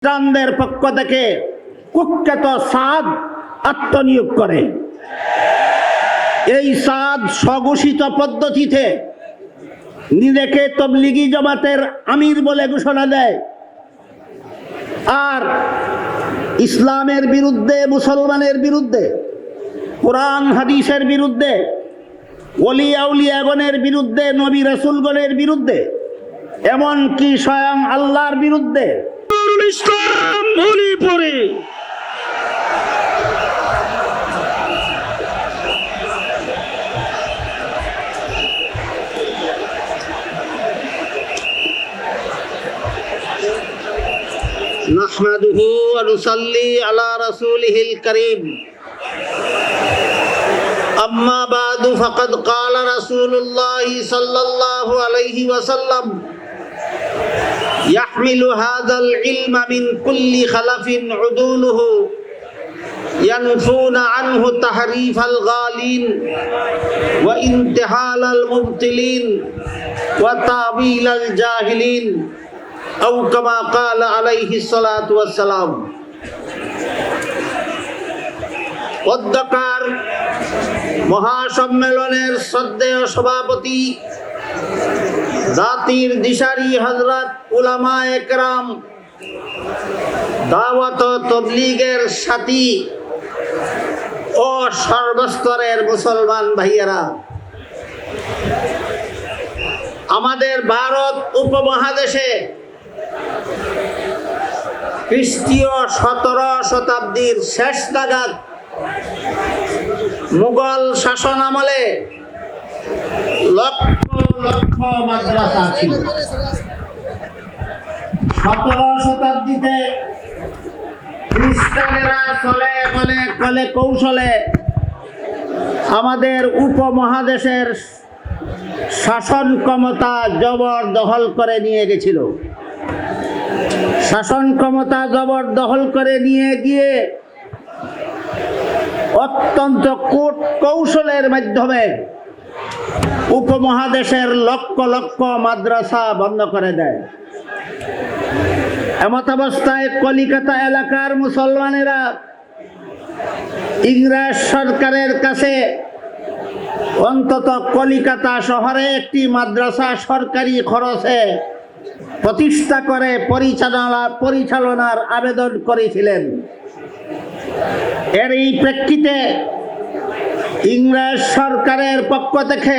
খ্রিস্টানদের পক্ষ থেকে কুখ্যাত সাদ আত্মনিয়োগ করে। এই সাদ স্বঘোষিত পদ্ধতিতে নিজেকে তবলিগি জামাতের আমির বলে ঘোষণা দেয় আর ইসলামের বিরুদ্ধে, মুসলমানের বিরুদ্ধে, কোরআন হাদিসের বিরুদ্ধে, ওলি আউলিয়াগণের বিরুদ্ধে, নবী রাসূলগণের বিরুদ্ধে, এমনকি স্বয়ং আল্লাহর বিরুদ্ধে ইসলাম বলি পড়ে نحمده ونصلي على رسوله الكريم أما بعد فقد قال رسول الله صلى الله عليه وسلم يحمل هذا العلم من كل خلف عدوله ينفون عنه تحريف الغالين وانتحال المبطلين وتأويل الجاهلين أو كما قال عليه الصلاة والسلام। অধ্যকার মহাসম্মেলনের শ্রদ্ধেয় সভাপতি, জাতির দিশারি হযরত উলামায়ে কেরাম, দাওয়াত তবলীগের সাথী ও সর্বস্তরের মুসলমান ভাইয়েরা, আমাদের ভারত উপমহাদেশে খ্রিস্টীয় 17 শতাব্দীর শেষ নাগাদ মুঘল শাসন আমলে লক্ষ লক্ষ মাদ্রাসা ছিল। 17 শতাব্দীতে খ্রিস্টানেরা চলে বলে কলে কৌশলে আমাদের উপমহাদেশের শাসন ক্ষমতা জবরদখল করে নিয়ে গেছিল। শাসন ক্ষমতা জবরদখল করে নিয়ে গিয়ে অত্যন্ত কূট কৌশলের মাধ্যমে উপমহাদেশের লক্ষ লক্ষ মাদ্রাসা বন্ধ করে দেয়। এমত অবস্থায় কলিকাতা এলাকার মুসলমানেরা ইংরেজ সরকারের কাছে অন্তত কলিকাতা শহরে একটি মাদ্রাসা সরকারি খরচে প্রতিষ্ঠা করে পরিচালনার আবেদন করেছিলেন। এর এই প্রেক্ষিতে ইংরেজ সরকারের পক্ষ থেকে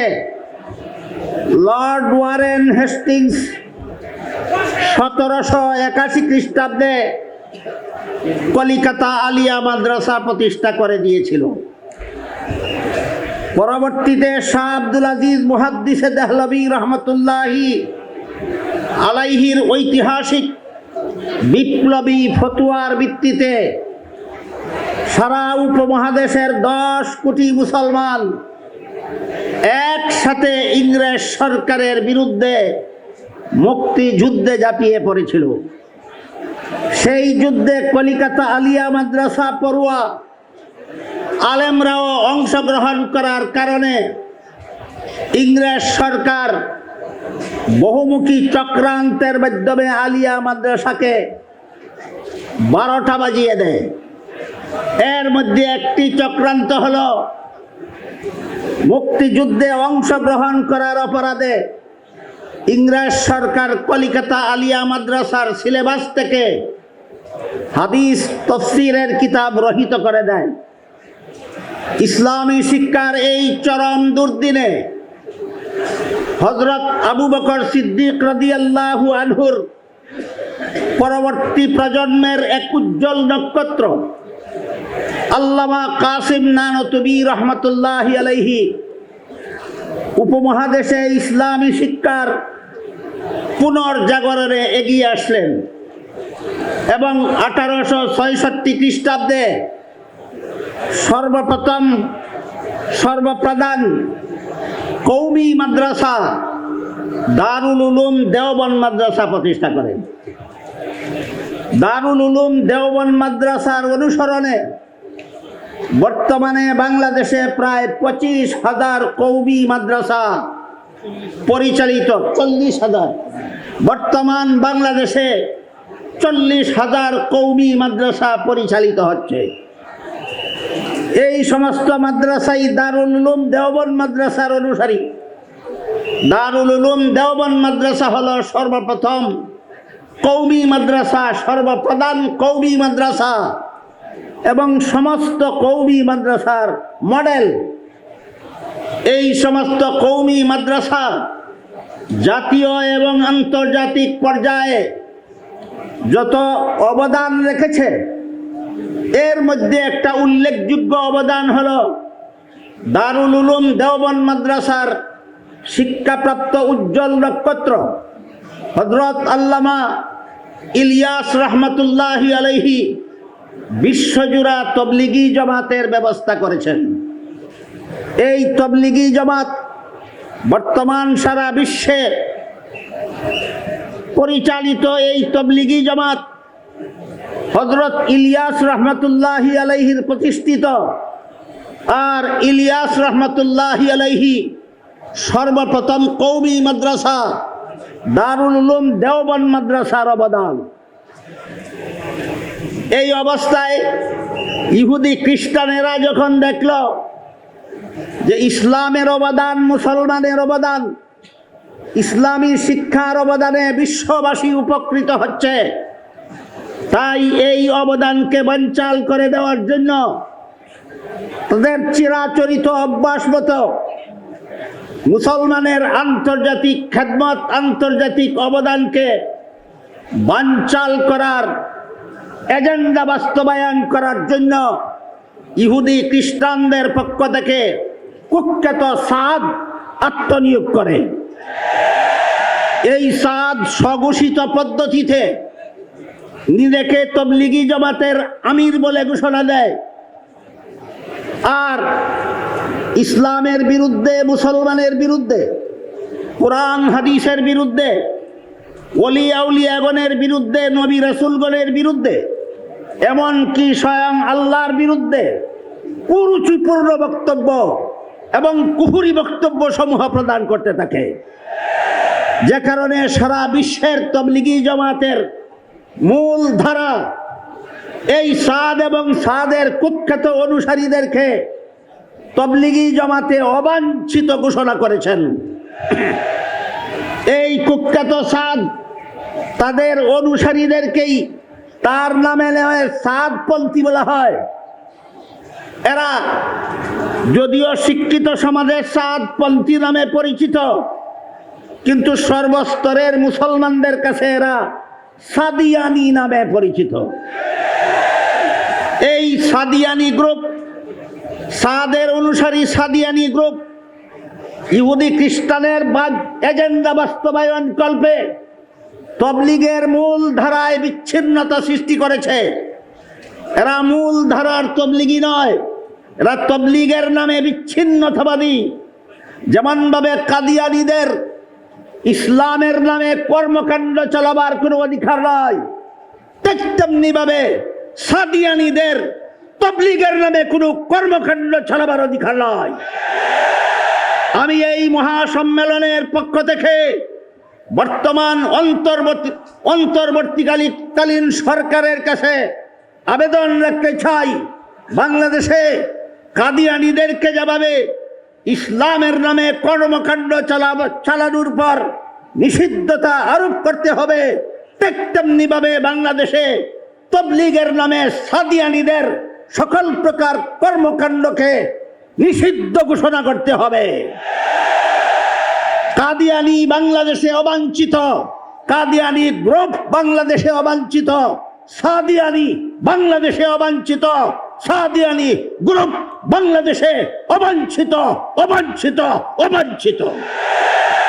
লর্ড ওয়ারেন হেস্টিংস 1781 খ্রিস্টাব্দে কলিকাতা আলিয়া মাদ্রাসা প্রতিষ্ঠা করে দিয়েছিল। পরবর্তীতে শাহ আব্দুল আজিজ মুহাদ্দিসে দেহলভী রহমতুল্লাহি আলাইহির ঐতিহাসিক বিপ্লবী ফতোয়ার ভিত্তিতে সারা উপমহাদেশের 10 কোটি মুসলমান একসাথে ইংরেজ সরকারের বিরুদ্ধে মুক্তিযুদ্ধে ঝাঁপিয়ে পড়েছিল। সেই যুদ্ধে কলিকাতা আলিয়া মাদ্রাসা পড়ুয়া আলেমরাও অংশগ্রহণ করার কারণে ইংরেজ সরকার বহুমুখী চক্রান্তের মাধ্যমে আলিয়া মাদ্রাসাকে 12টা বাজিয়ে দেয়। এর মধ্যে একটি চক্রান্ত হলো মুক্তিযুদ্ধে অংশগ্রহণ করার অপরাধে ইংরেজ সরকার কলিকাতা আলিয়া মাদ্রাসার সিলেবাস থেকে হাদিস তাফসীরের কিতাব রহিত করে দেয়। ইসলামী শিক্ষার এই চরম দুর্দিনে হযরত আবু বকর সিদ্দিক রাদিয়াল্লাহু আনহুর পরবর্তী প্রজন্মের এক উজ্জ্বল নক্ষত্র আল্লামা কাসিম নানতুবী রহমতুল্লাহি আলাইহি উপমহাদেশে ইসলামী শিক্ষার পুনর্জাগরণে এগিয়ে আসলেন এবং 1866 খ্রিস্টাব্দে সর্বপ্রধান কওমি মাদ্রাসা দারুল উলুম দেওবন্দ মাদ্রাসা প্রতিষ্ঠা করেন। দারুল উলুম দেওবন্দ মাদ্রাসার অনুসরণে বর্তমানে বাংলাদেশে প্রায় 25,000 কওমি মাদ্রাসা পরিচালিত। 40,000 বর্তমান বাংলাদেশে 40,000 কওমি মাদ্রাসা পরিচালিত হচ্ছে। এই সমস্ত মাদ্রাসাই দারুল উলুম দেওবন্দ মাদ্রাসার অনুসারী। দারুল উলুম দেওবন্দ মাদ্রাসা হলো সর্বপ্রথম কওমি মাদ্রাসা, সর্বপ্রধান কওমি মাদ্রাসা এবং সমস্ত কওমি মাদ্রাসার মডেল। এই সমস্ত কওমি মাদ্রাসা জাতীয় এবং আন্তর্জাতিক পর্যায়ে যত অবদান রেখেছে, এর মধ্যে একটা উল্লেখযোগ্য অবদান হলো দারুল উলুম দেওবন্দ মাদ্রাসার শিক্ষাপ্রাপ্ত উজ্জ্বল নক্ষত্র হযরত আল্লামা ইলিয়াস রহমতুল্লাহি আলাইহি বিশ্বজুড়া তবলিগি জামাতের ব্যবস্থা করেছেন। এই তবলিগি জামাত বর্তমান সারা বিশ্বে পরিচালিত। এই তবলিগি জামাত হযরত ইলিয়াস রহমতুল্লাহি আলাইহির প্রতিষ্ঠিত। আর ইলিয়াস রহমতুল্লাহি আলাইহি সর্বপ্রথম কওমি মাদ্রাসা দারুল উলুম দেওবন্দ মাদ্রাসার অবদান। এই অবস্থায় ইহুদি খ্রিস্টানেরা যখন দেখল যে ইসলামের অবদান, মুসলমানের অবদান, ইসলামী শিক্ষার অবদানে বিশ্ববাসী উপকৃত হচ্ছে, তাই এই অবদানকে বানচাল করে দেওয়ার জন্য তাদের চিরাচরিত অভ্যাসমত মুসলমানের আন্তর্জাতিক খেদমত, আন্তর্জাতিক অবদানকে বানচাল করার এজেন্ডা বাস্তবায়ন করার জন্য ইহুদি খ্রিস্টানদের পক্ষ থেকে কুখ্যাত সাদ আত্মনিয়োগ করে। এই সাদ স্বঘোষিত পদ্ধতিতে নিজেকে তবলিগি জামাতের আমির বলে ঘোষণা দেয় আর ইসলামের বিরুদ্ধে, মুসলমানের বিরুদ্ধে, কোরআন হাদিসের বিরুদ্ধে, ওলি আউলিয়াগণের বিরুদ্ধে, নবী রাসূলগণের বিরুদ্ধে, এমনকি স্বয়ং আল্লাহর বিরুদ্ধে কুরুচিপূর্ণ বক্তব্য এবং কুফরি বক্তব্য সমূহ প্রদান করতে থাকে। যে কারণে সারা বিশ্বের তবলিগি জামাতের মূল ধারা এই সাদ এবং সাদের কুখ্যাত অনুসারীদেরকে তবলিগি জামাতে অবাঞ্ছিত ঘোষণা করেছেন। এই কুখ্যাত সাদ তাদের অনুসারীদেরকেই তার নামে সাদপন্থী বলা হয়। এরা যদিও শিক্ষিত সমাজের সাদপন্থী নামে পরিচিত, কিন্তু সর্বস্তরের মুসলমানদের কাছে এরা সাদিয়ানি নামে পরিচিত। এই সাদিয়ানি গ্রুপ, সাদের অনুসারী সাদিয়ানি গ্রুপ ইহুদি খ্রিস্টানের এজেন্ডা বাস্তবায়ন কল্পে তবলিগের মূল ধারায় বিচ্ছিন্নতা সৃষ্টি করেছে। এরা মূল ধারার তবলিগি নয়, এরা তবলিগের নামে বিচ্ছিন্নতাবাদী। যেমনভাবে কাদিয়ানীদের ইসলামের নামে কর্মকাণ্ড চালাবার কোনো অধিকার নয়, ঠিক তেমনিভাবে সাদিয়ানীদের তবলিগের নামে কোনো কর্মকাণ্ড চালাবার অধিকার নয়। আমি এই মহাসম্মেলনের পক্ষ থেকে বর্তমান অন্তর্বর্তীকালীন সরকারের কাছে আবেদন রাখতে চাই, বাংলাদেশে কাদিয়ানীদেরকে যেভাবে ইসলামের নামে কর্মকাণ্ড চালানোর পর নিষিদ্ধতা আরোপ করতে হবে, ঠিক তেমনিভাবে বাংলাদেশে তবলিগের নামে সাদিয়ানীদের সকল প্রকার কর্মকাণ্ডকে নিষিদ্ধ ঘোষণা করতে হবে। কাদিয়ানী বাংলাদেশে অবাঞ্ছিত, কাদিয়ানী গ্রুপ বাংলাদেশে অবাঞ্ছিত, সাদিয়ানী বাংলাদেশে অবাঞ্ছিত, সাদিয়ানী গ্রুপ বাংলাদেশে অবাঞ্ছিত, অবাঞ্ছিত, অবাঞ্ছিত।